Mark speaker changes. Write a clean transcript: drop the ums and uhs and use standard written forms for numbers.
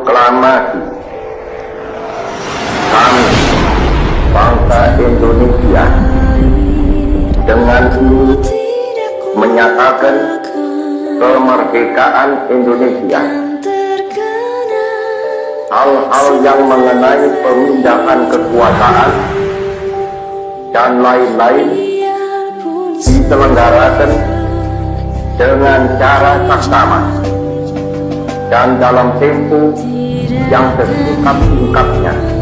Speaker 1: proklamasi kami bangsa Indonesia dengan ini menyatakan kemerdekaan Indonesia. Hal-hal yang mengenai pemindahan kekuasaan dan lain-lain diselenggarakan dengan cara saksama dan dalam tempo yang sesingkat-singkatnya.